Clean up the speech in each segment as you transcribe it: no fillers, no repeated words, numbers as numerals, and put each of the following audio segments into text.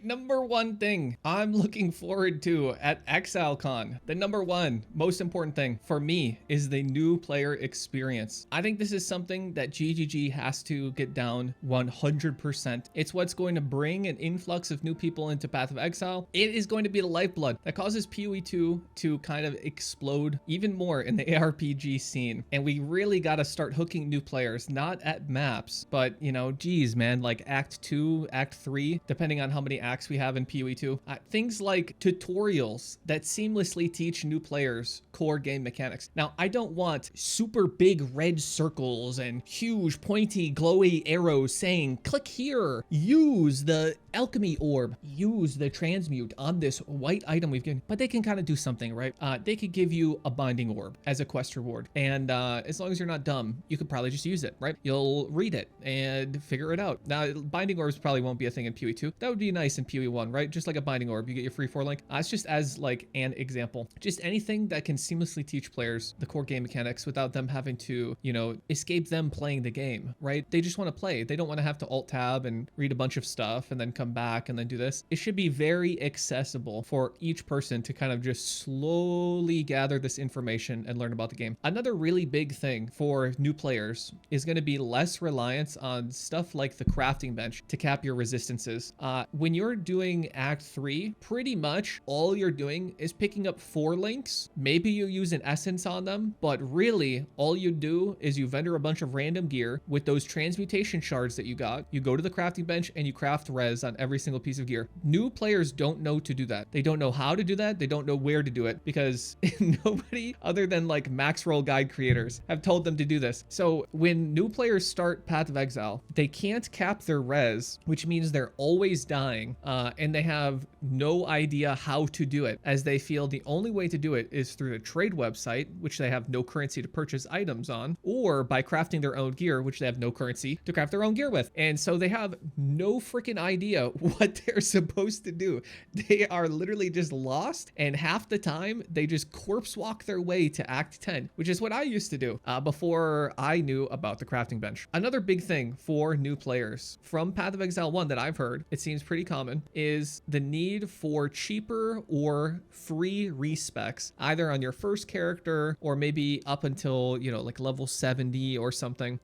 Number one thing I'm looking forward to at ExileCon, the number one most important thing for me is the new player experience. I think this is something that GGG has to get down 100%. It's what's going to bring an influx of new people into Path of Exile. It is going to be the lifeblood that causes POE 2 to kind of explode even more in the ARPG scene. And we really got to start hooking new players, not at maps, but you know, geez, man, like Act 2, Act 3, depending on how many acts we have in POE 2. Things like tutorials that seamlessly teach new players core game mechanics. Now, I don't want super big red circles and huge pointy glowy arrows saying, click here, use the alchemy orb, use the transmute on this white item we've given, but they can kind of do something, right? They could give you a binding orb as a quest reward. And as long as you're not dumb, you could probably just use it, right? You'll read it and figure it out. Now, binding orbs probably won't be a thing in POE 2. That would be nice in POE 1, right? Just like a binding orb, you get your free 4 link. It's just as like an example, just anything that can seamlessly teach players the core game mechanics without them having to, you know, escape them playing the game, right? They just want to play. They don't want to have to alt tab and read a bunch of stuff and then come back and then do this. It should be very accessible for each person to kind of just slowly gather this information and learn about the game. Another really big thing for new players is going to be less reliance on stuff like the crafting bench to cap your resistances. When you're doing Act 3, pretty much all you're doing is picking up 4 links. Maybe you use an essence on them, but really all you do is you vendor a bunch of random gear with those transmutation shards that you got. You go to the crafting bench and you craft res on every single piece of gear. New players don't know to do that. They don't know how to do that. They don't know where to do it because nobody other than like max roll guide creators have told them to do this. So when new players start Path of Exile, they can't cap their res, which means they're always dying, and they have no idea how to do it, as they feel the only way to do it is through a trade website, which they have no currency to purchase items on, or by crafting their own gear, which they have no currency to craft their own gear with. And so they have no freaking idea what they're supposed to do. They are literally just lost, and half the time they just corpse walk their way to Act 10, which is what I used to do before I knew about the crafting bench. Another big thing for new players from Path of Exile 1 that I've heard, it seems pretty common, is the need for cheaper or free respecs, either on your first character or maybe up until, you know, like level 70 or something.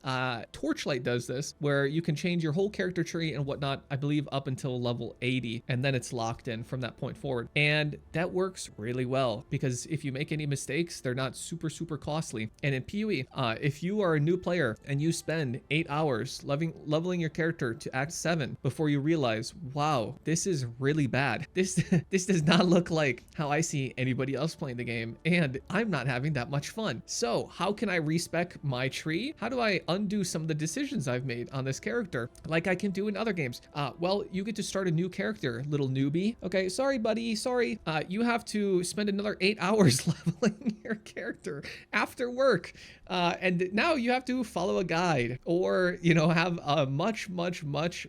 Torchlight does this, where you can change your whole character tree and whatnot, I believe up until level 80, and then it's locked in from that point forward. And that works really well because if you make any mistakes, they're not super costly. And in PoE, if you are a new player and you spend 8 hours leveling your character to Act 7 before you realize, wow, this is really bad. This does not look like how I see anybody else playing the game, and I'm not having that much fun. So how can I respec my tree? How do I undo some of the decisions I've made on this character like I can do in other games? Well, you get to start a new character, little newbie. Okay, sorry buddy, sorry. You have to spend another 8 hours leveling your character after work. And now you have to follow a guide or, you know, have a much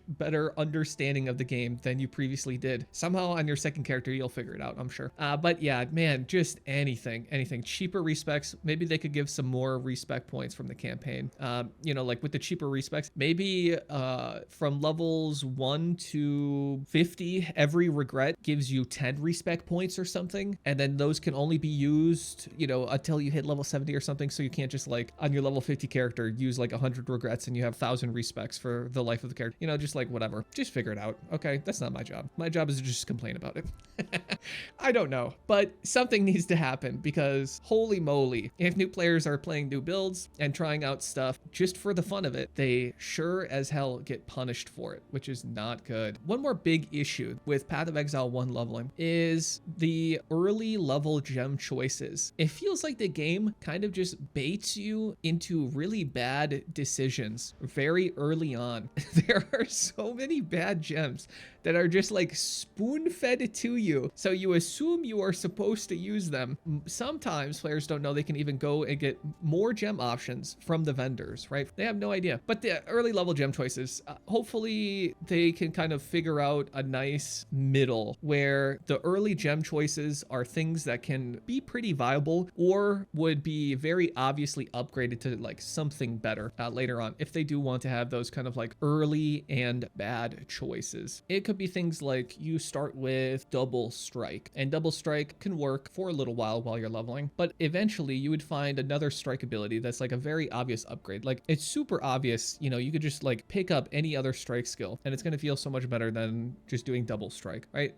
better understanding of the game than you previously did. Somehow on your second character, you'll figure it out, I'm sure. But yeah, man, just anything. Cheaper respecs. Maybe they could give some more respec points from the campaign. You know, like with the cheaper respecs, maybe from levels 1 to 50, every regret gives you 10 respec points or something. And then those can only be used, you know, until you hit level 70 or something. So you can't just like on your level 50 character use like 100 regrets and you have 1,000 respects for the life of the character. You know, just like whatever. Just figure it out. Okay, that's not my job. My job is to just complain about it. I don't know, but something needs to happen because holy moly, if new players are playing new builds and trying out stuff just for the fun of it, they sure as hell get punished for it, which is not good. One more big issue with Path of Exile 1 leveling is the early level gem choices. It feels like the game kind of just baits you into really bad decisions very early on. There are so many bad gems that are just like spoon-fed to you. So you assume you are supposed to use them. Sometimes players don't know they can even go and get more gem options from the vendors, right? They have no idea. But the early level gem choices, hopefully they can kind of figure out a nice middle where the early gem choices are things that can be pretty viable or would be very obviously potentially upgrade it to like something better later on if they do want to have those kind of like early and bad choices. It could be things like you start with double strike, and double strike can work for a little while you're leveling, but eventually you would find another strike ability that's like a very obvious upgrade. Like it's super obvious, you know, you could just like pick up any other strike skill and it's going to feel so much better than just doing double strike, right?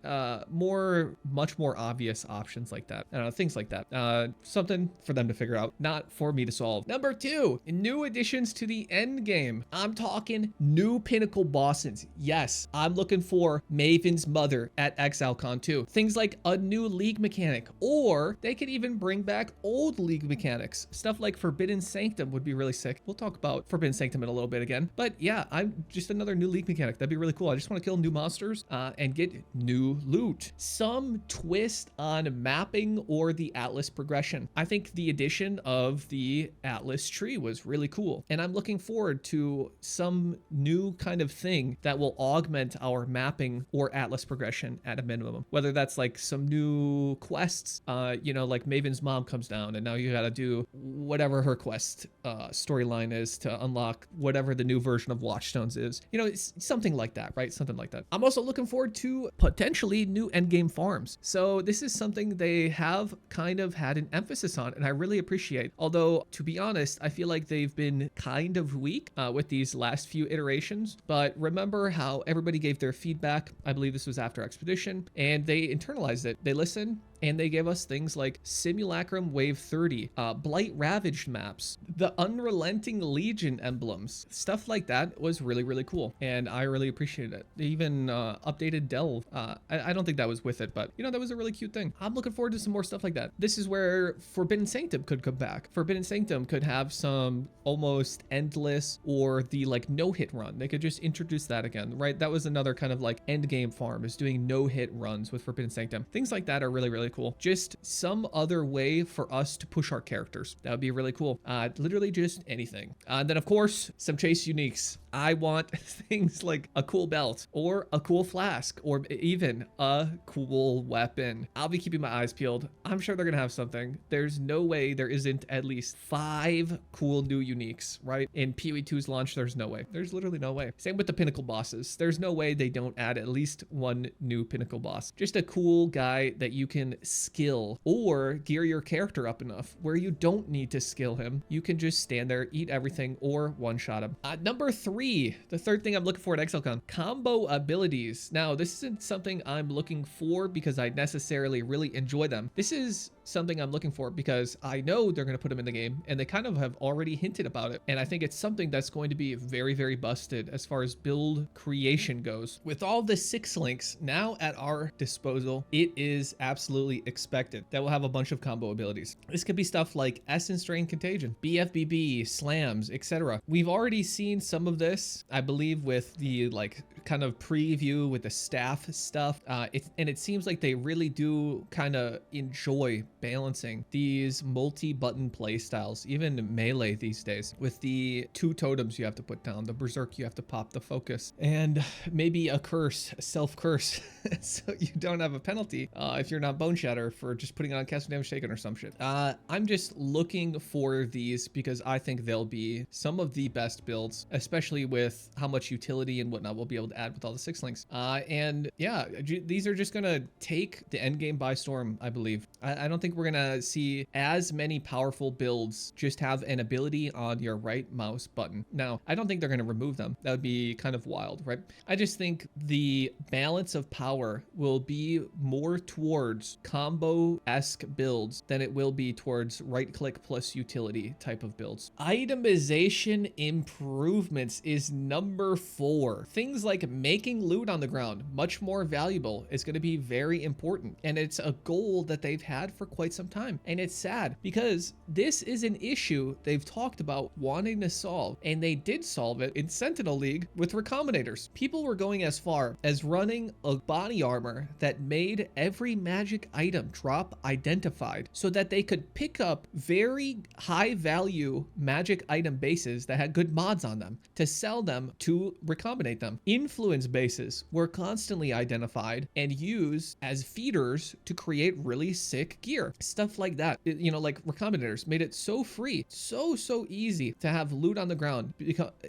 Much more obvious options like that. I don't know, things like that. Something for them to figure out, not for me to solve. Number 2, new additions to the end game. I'm talking new pinnacle bosses. Yes, I'm looking for Maven's mother at ExileCon 2. Things like a new league mechanic, or they could even bring back old league mechanics. Stuff like Forbidden Sanctum would be really sick. We'll talk about Forbidden Sanctum in a little bit again. But yeah, I'm just another new league mechanic. That'd be really cool. I just want to kill new monsters and get new loot. Some twist on mapping or the Atlas progression. I think the addition of the Atlas tree was really cool. And I'm looking forward to some new kind of thing that will augment our mapping or Atlas progression at a minimum. Whether that's like some new quests, you know, like Maven's mom comes down and now you gotta do whatever her quest storyline is to unlock whatever the new version of Watchstones is. You know, it's something like that, right? Something like that. I'm also looking forward to potentially new endgame farms. So this is something they have kind of had an emphasis on, and I really appreciate. Although, to be honest, I feel like they've been kind of weak with these last few iterations. But remember how everybody gave their feedback. I believe this was after Expedition, and they internalized it. They listened, and they gave us things like Simulacrum Wave 30, Blight Ravaged maps, the Unrelenting Legion emblems. Stuff like that was really, really cool, and I really appreciated it. They even updated Delve. I don't think that was with it, but you know, that was a really cute thing. I'm looking forward to some more stuff like that. This is where Forbidden Sanctum could come back. Forbidden Sanctum could have some almost endless or the like no-hit run. They could just introduce that again, right? That was another kind of like end game farm, is doing no-hit runs with Forbidden Sanctum. Things like that are really, really cool. Just some other way for us to push our characters. That would be really cool. Literally just anything. Then of course, some chase uniques. I want things like a cool belt or a cool flask or even a cool weapon. I'll be keeping my eyes peeled. I'm sure they're gonna have something. There's no way there isn't at least 5 cool new uniques, right? In POE 2's launch, there's no way. There's literally no way. Same with the pinnacle bosses. There's no way they don't add at least one new pinnacle boss. Just a cool guy that you can skill or gear your character up enough where you don't need to skill him. You can just stand there, eat everything, or one-shot him. Number 3, the third thing I'm looking for at ExileCon, combo abilities. Now, this isn't something I'm looking for because I necessarily really enjoy them. This is something I'm looking for because I know they're going to put them in the game, and they kind of have already hinted about it. And I think it's something that's going to be very, very busted as far as build creation goes. With all the 6 links now at our disposal, it is absolutely expected that we'll have a bunch of combo abilities. This could be stuff like Essence Drain Contagion, BFBB, slams, etc. We've already seen some of this, I believe, with the like kind of preview with the staff stuff. And it seems like they really do kind of enjoy balancing these multi-button play styles, even melee these days, with the 2 totems you have to put down, the berserk you have to pop, the focus, and maybe a curse, a self-curse, so you don't have a penalty if you're not Bone Shatter for just putting on Cast Damage Taken or some shit. I'm just looking for these because I think they'll be some of the best builds, especially with how much utility and whatnot we'll be able to add with all the 6 links. And yeah, these are just gonna take the end game by storm, I believe. I don't think we're gonna see as many powerful builds just have an ability on your right mouse button. Now, I don't think they're gonna remove them. That would be kind of wild, right? I just think the balance of power will be more towards combo-esque builds than it will be towards right-click plus utility type of builds. Itemization improvements is number 4. Things like making loot on the ground much more valuable is going to be very important, and it's a goal that they've had for quite some time. And it's sad because this is an issue they've talked about wanting to solve, and they did solve it in Sentinel League with Recombinators. People were going as far as running a body armor that made every magic item drop identified so that they could pick up very high value magic item bases that had good mods on them to sell them to recombinate them in influence bases were constantly identified and used as feeders to create really sick gear. Stuff like that. You know, like recombinators made it so free, so easy to have loot on the ground,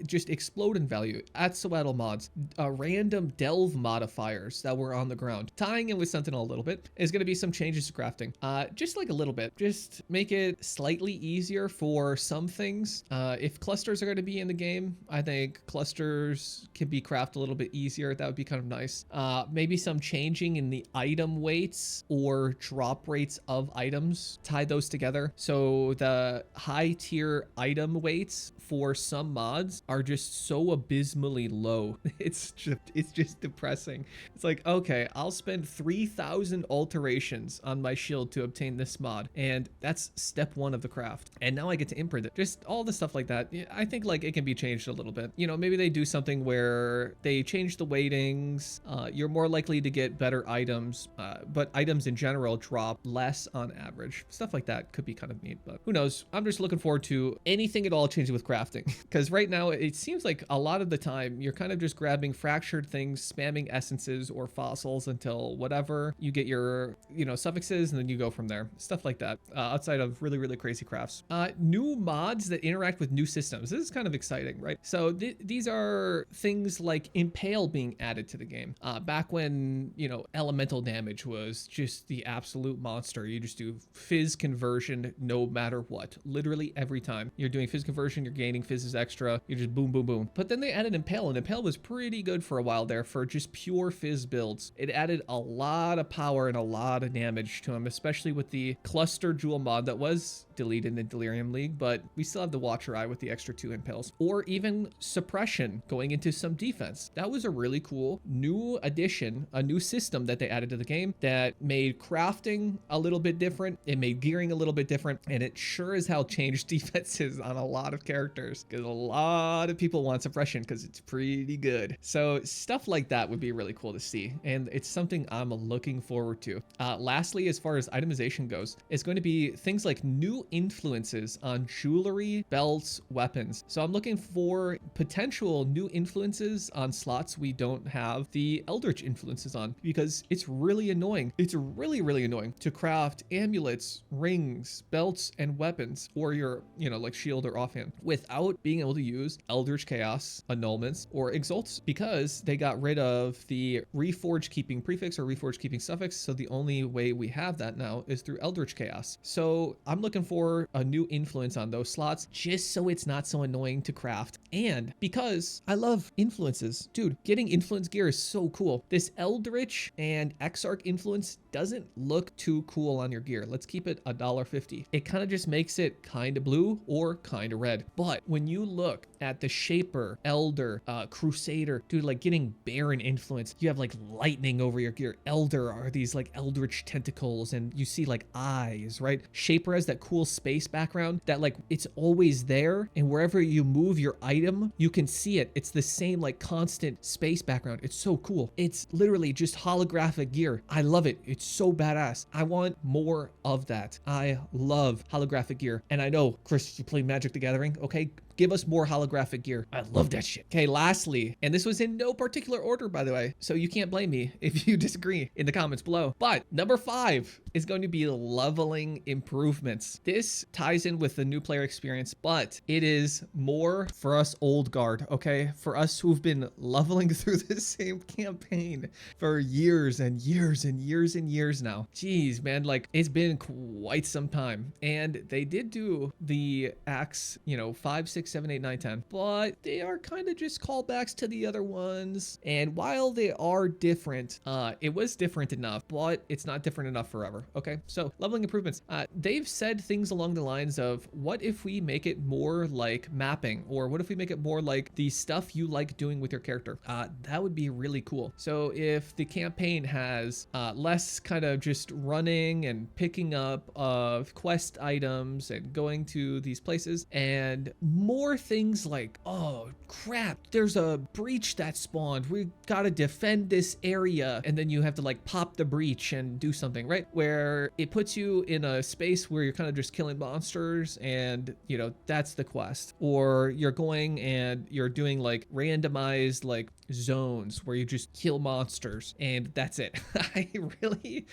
just explode in value. Atsuatl mods, random delve modifiers that were on the ground. Tying in with Sentinel a little bit is going to be some changes to crafting. Just like a little bit. Just make it slightly easier for some things. If clusters are going to be in the game, I think clusters can be crafted a little bit easier. That would be kind of nice. Maybe some changing in the item weights or drop rates of items. Tie those together. So the high tier item weights for some mods are just so abysmally low. It's just depressing. It's like, okay, I'll spend 3,000 alterations on my shield to obtain this mod, and that's step one of the craft. And now I get to imprint it. Just all the stuff like that. I think like it can be changed a little bit. You know, maybe they do something where they change the weightings. You're more likely to get better items, but items in general drop less on average. Stuff like that could be kind of neat, but who knows? I'm just looking forward to anything at all changing with crafting, because right now it seems like a lot of the time you're kind of just grabbing fractured things, spamming essences or fossils until whatever you get your, you know, suffixes, and then you go from there. Stuff like that, outside of really crazy crafts. New mods that interact with new systems. This is kind of exciting, right? So these are things like Impale being added to the game. Back when, you know, elemental damage was just the absolute monster. You just do fizz conversion no matter what. Literally every time you're doing fizz conversion, you're gaining fizzes extra. You just boom, boom, boom. But then they added Impale, and Impale was pretty good for a while there for just pure fizz builds. It added a lot of power and a lot of damage to him, especially with the cluster jewel mod that was deleted in Delirium League, but we still have the Watcher Eye with the extra 2 impales, or even suppression going into some defense. That was a really cool new addition, a new system that they added to the game that made crafting a little bit different. It made gearing a little bit different, and it sure as hell changed defenses on a lot of characters, because a lot of people want suppression because it's pretty good. So stuff like that would be really cool to see, and it's something I'm looking forward to. Lastly, as far as itemization goes, it's going to be things like new influences on jewelry, belts, weapons. So I'm looking for potential new influences on slots we don't have the Eldritch influences on, because it's really annoying. It's really annoying to craft amulets, rings, belts, and weapons, or your, you know, like shield or offhand, without being able to use Eldritch Chaos, annulments, or exalts, because they got rid of the reforge keeping prefix or reforge keeping suffix. So the only way we have that now is through Eldritch Chaos. So I'm looking for a new influence on those slots, just so it's not so annoying to craft. And because I love influences, dude, getting influence gear is so cool. This Eldritch and Exarch influence doesn't look too cool on your gear. Let's keep it $1.50. It kind of just makes it kind of blue or kind of red. But when you look at the Shaper, Elder, Crusader, dude, like getting Baron influence, you have like lightning over your gear. Elder are these like Eldritch tentacles, and you see like eyes, right? Shaper has that cool space background that like it's always there, and wherever you move your item, you can see it. It's the same like constant space background. It's so cool. It's literally just holographic gear. I love it. It's so badass. I want more of that. I love holographic gear. And I know, Chris, you play Magic the Gathering, okay? Give us more holographic gear. I love that shit. Okay, lastly, and this was in no particular order, by the way, so you can't blame me if you disagree in the comments below. But number 5 is going to be leveling improvements. This ties in with the new player experience, but it is more for us old guard, okay? For us who've been leveling through the same campaign for years and years and years and years now. Jeez, man, like it's been quite some time. And they did do the acts, you know, 5, 6, 7, 8, 9, 10, but they are kind of just callbacks to the other ones. And while they are different, it was different enough, but it's not different enough forever. Okay, so leveling improvements. They've said things along the lines of, what if we make it more like mapping, or what if we make it more like the stuff you like doing with your character? That would be really cool. So if the campaign has less kind of just running and picking up of quest items and going to these places, and more more things like, oh crap, there's a breach that spawned, we gotta defend this area, and then you have to like pop the breach and do something, right? Where it puts you in a space where you're kind of just killing monsters, and you know, that's the quest. Or you're going and you're doing like randomized like zones where you just kill monsters and that's it. I really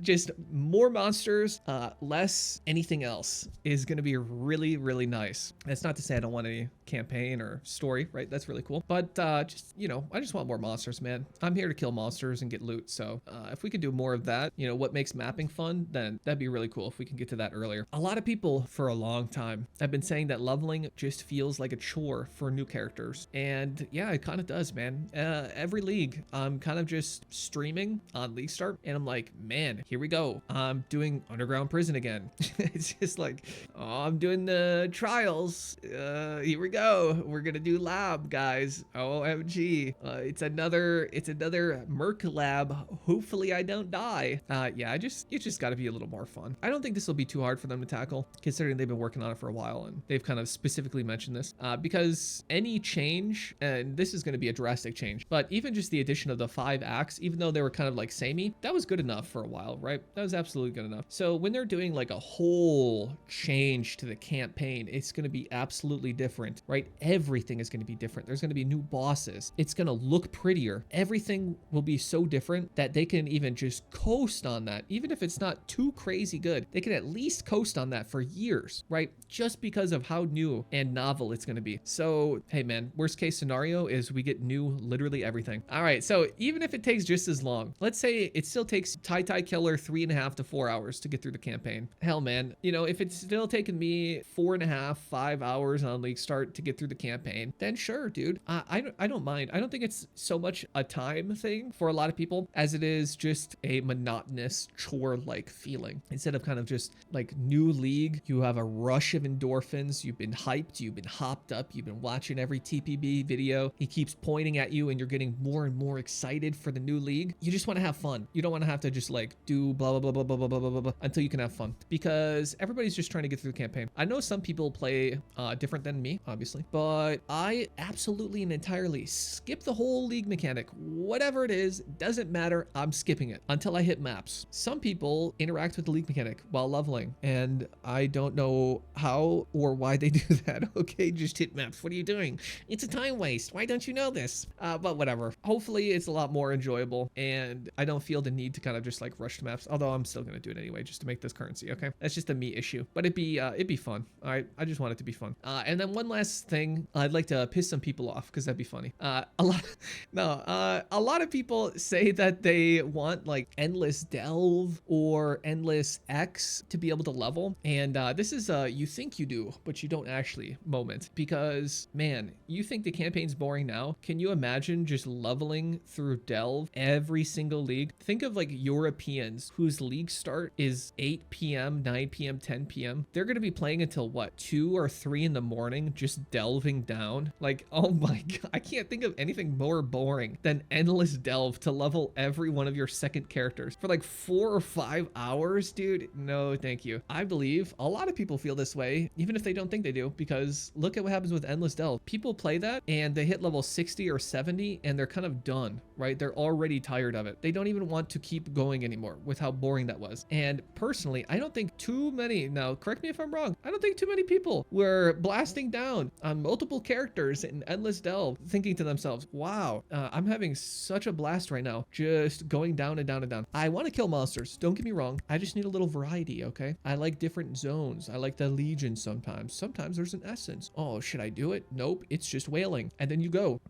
just more monsters, less anything else is going to be really, really nice. That's not to say I don't want any campaign or story, right? That's really cool. But just, you know, I just want more monsters, man. I'm here to kill monsters and get loot. So if we could do more of that, you know, what makes mapping fun, then that'd be really cool if we can get to that earlier. A lot of people for a long time have been saying that leveling just feels like a chore for new characters. And yeah, it kind of does, man. Every league, I'm kind of just streaming on League Start and I'm like, man, here we go. I'm doing Underground Prison again. It's just like, oh, I'm doing the trials. Here we go. We're gonna do lab, guys. OMG. It's another Merc lab. Hopefully I don't die. Yeah, it's just gotta be a little more fun. I don't think this will be too hard for them to tackle, considering they've been working on it for a while and they've kind of specifically mentioned this, because any change, and this is gonna be a drastic change, but even just the addition of the 5 acts, even though they were kind of like samey, that was good enough for a while, right? That was absolutely good enough. So when they're doing like a whole change to the campaign, it's going to be absolutely different, right? Everything is going to be different. There's going to be new bosses. It's going to look prettier. Everything will be so different that they can even just coast on that. Even if it's not too crazy good, they can at least coast on that for years, right? Just because of how new and novel it's going to be. So, hey man, worst case scenario is we get new literally everything. All right, so even if it takes just as long, let's say it still takes Tai Killer 3.5 to 4 hours to get through the campaign. Hell, man, you know, if it's still taking me 4.5, 5 hours on League Start to get through the campaign, then sure, dude, I don't mind. I don't think it's so much a time thing for a lot of people as it is just a monotonous chore-like feeling. Instead of kind of just like new league, you have a rush of endorphins, you've been hyped, you've been hopped up, you've been watching every TPB video, he keeps pointing at you and you're getting more and more excited for the new league. You just want to have fun. You don't want to have to just like do blah, blah, blah, blah, blah, blah, blah, blah, blah, until you can have fun, because everybody's just trying to get through the campaign. I know some people play different than me, obviously, but I absolutely and entirely skip the whole league mechanic. Whatever it is, doesn't matter. I'm skipping it until I hit maps. Some people interact with the league mechanic while leveling, and I don't know how or why they do that. Okay, just hit maps. What are you doing? It's a time waste. Why don't you know this? But whatever. Hopefully it's a lot more enjoyable, and I don't feel the need to kind of just like rush to maps, although I'm still gonna do it anyway just to make this currency. Okay, that's just a me issue, but it'd be fun. All right, I just want it to be fun. And then one last thing, I'd like to piss some people off because that'd be funny. A lot of people say that they want like endless delve or endless X to be able to level, and this is a you think you do but you don't actually moment, because man, you think the campaign's boring now. Can you imagine just leveling through delve every single league? Think of like Europeans whose league start is 8 p.m 9 p.m 10 p.m. They're gonna be playing until what, 2 or 3 in the morning, just delving down. Like, oh my god, I can't think of anything more boring than endless delve to level every one of your second characters for like 4 or 5 hours, dude. No thank you. I believe a lot of people feel this way even if they don't think they do, because look at what happens with endless delve. People play that and they hit level 60 or 70 and they're kind of done, right? They're already tired of it. They don't even want to keep going anymore with how boring that was. And personally, I don't think too many, now correct me if I'm wrong, I don't think too many people were blasting down on multiple characters in endless delve thinking to themselves, wow, I'm having such a blast right now just going down and down and down. I want to kill monsters, don't get me wrong, I just need a little variety. Okay, I like different zones. I like the Legion sometimes there's an essence. Oh, should I do it? Nope, it's just whaling, and then you go.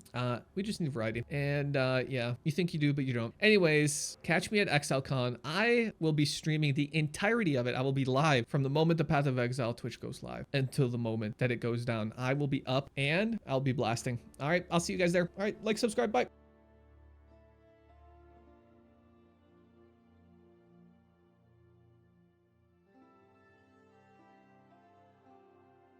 We just need variety. And yeah, you think you do but you don't. Anyways, catch me at ExileCon. I will be streaming the entirety of it. I will be live from the moment the Path of Exile Twitch goes live until the moment that it goes down. I will be up and I'll be blasting. All right, I'll see you guys there. All right, like, subscribe, bye.